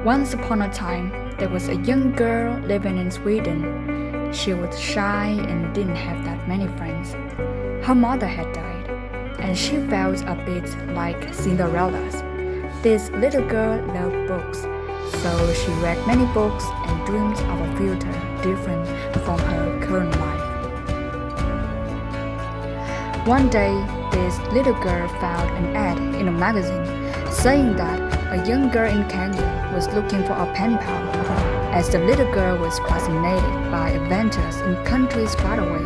Once upon a time, there was a young girl living in Sweden. She was shy and didn't have that many friends. Her mother had died, and she felt a bit like Cinderella's. This little girl loved books, so she read many books and dreamed of a future different from her current life. One day, this little girl found an ad in a magazine saying that a young girl in Kenya was looking for a pen pal. As the little girl was fascinated by adventures in countries far away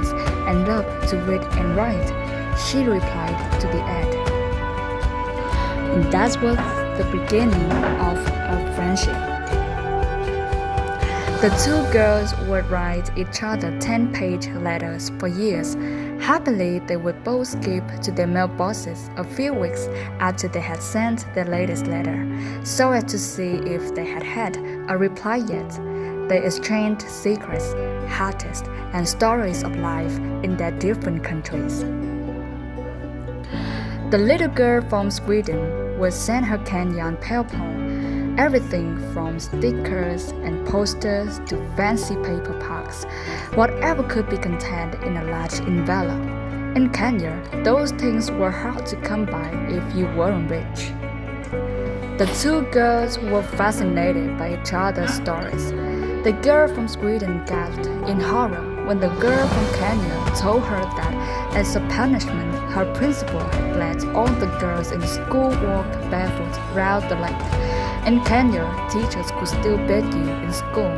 and loved to read and write, she replied to the ad. And that was the beginning of a friendship. The two girls would write each other 10-page letters for years. Happily, they would both skip to their mailboxes a few weeks after they had sent their latest letter, so as to see if they had a reply yet. They exchanged secrets, artists, and stories of life in their different countries. The little girl from Sweden would send her Kenyan pen pal everything from stickers and posters to fancy paper packs, whatever could be contained in a large envelope. In Kenya, those things were hard to come by if you weren't rich. The two girls were fascinated by each other's stories. The girl from Sweden gasped in horror when the girl from Kenya told her that as a punishment, her principal had let all the girls in school walk barefoot round the lake. In Kenya, teachers could still beat you in school.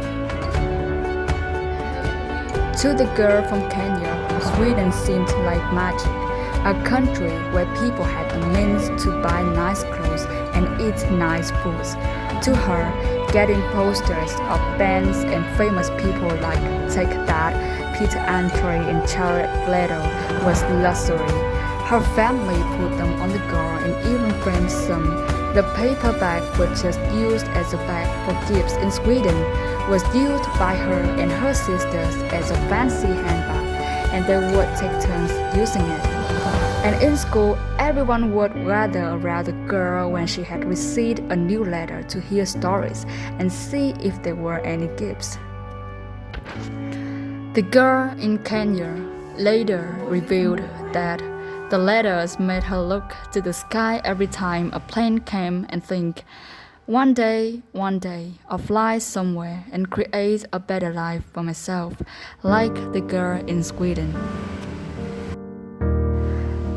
To the girl from Kenya, Sweden seemed like magic, a country where people had the means to buy nice clothes and eat nice foods. To her, getting posters of bands and famous people like Take That, Peter Andre, and Jared Leto was luxury. Her family put them on the door and even framed some. The paper bag, which was used as a bag for gifts in Sweden, was used by her and her sisters as a fancy handbag, and they would take turns using it. And in school, everyone would gather around the girl when she had received a new letter to hear stories and see if there were any gifts. The girl in Kenya later revealed that the letters made her look to the sky every time a plane came and think, one day, I'll fly somewhere and create a better life for myself, like the girl in Sweden.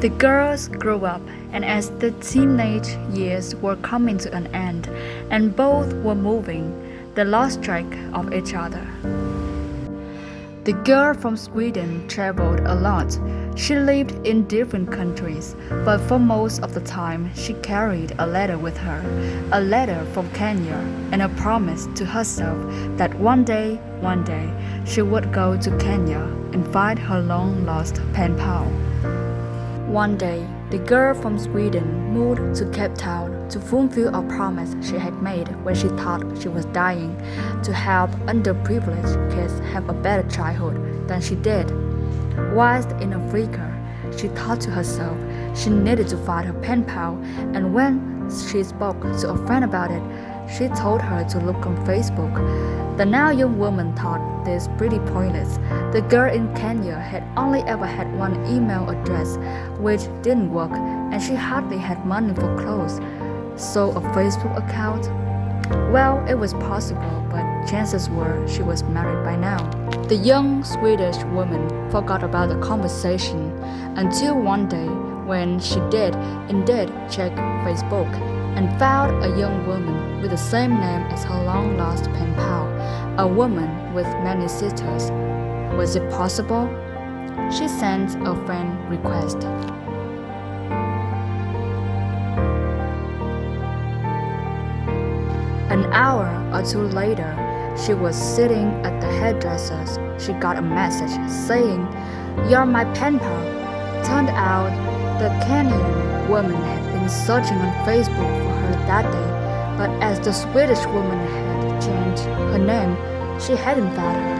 The girls grew up, and as the teenage years were coming to an end, and both were moving, they lost track of each other. The girl from Sweden traveled a lot. She lived in different countries, but for most of the time she carried a letter with her, a letter from Kenya, and a promise to herself that one day, she would go to Kenya and find her long-lost pen pal. One day, the girl from Sweden moved to Cape Town to fulfill a promise she had made when she thought she was dying, to help underprivileged kids have a better childhood than she did. Whilst in Africa, she thought to herself she needed to find her pen pal, and when she spoke to a friend about it, she told her to look on Facebook. The now young woman thought this pretty pointless. The girl in Kenya had only ever had one email address, which didn't work, and she hardly had money for clothes. So a Facebook account? Well, it was possible, but chances were she was married by now. The young Swedish woman forgot about the conversation until one day when she did indeed check Facebook and found a young woman with the same name as her long-lost pen pal, a woman with many sisters. Was it possible? She sent a friend request. An hour or two later, she was sitting at the hairdresser's. She got a message saying, "You're my pen pal." Turned out, the Kenyan woman had been searching on Facebook for her that day, but as the Swedish woman had changed her name, she hadn't found her.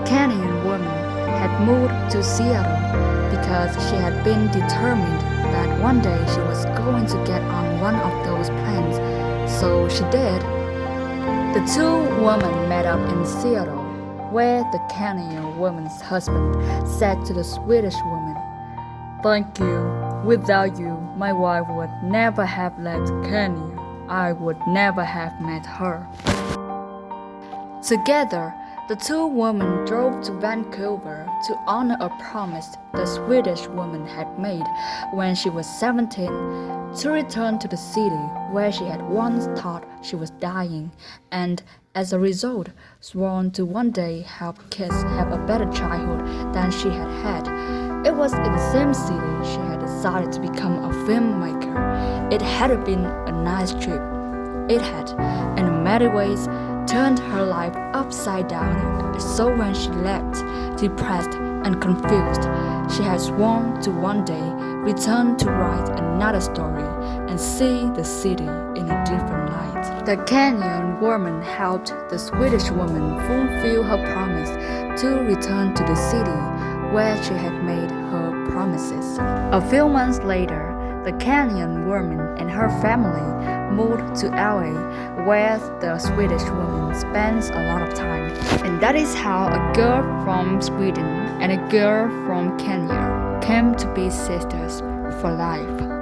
Kenyan woman had moved to Seattle because she had been determined that one day she was going to get on one of those planes So she did. The two women met up in Seattle, where the Kenyan woman's husband said to the Swedish woman, "Thank you. Without you, my wife would never have left Kenya. I would never have met her." Together, the two women drove to Vancouver to honor a promise the Swedish woman had made when she was 17 to return to the city where she had once thought she was dying, and as a result, sworn to one day help kids have a better childhood than she had had. It was in the same city she had decided to become a filmmaker. It had been a nice trip. It had, in many ways, turned her life upside down. So when she left, depressed and confused, she had sworn to one day return to write another story and see the city in a different light. The Kenyan woman helped the Swedish woman fulfill her promise to return to the city where she had made her promises. A few months later, the Kenyan woman and her family moved to LA, where the Swedish woman spends a lot of time. And that is how a girl from Sweden and a girl from Kenya came to be sisters for life.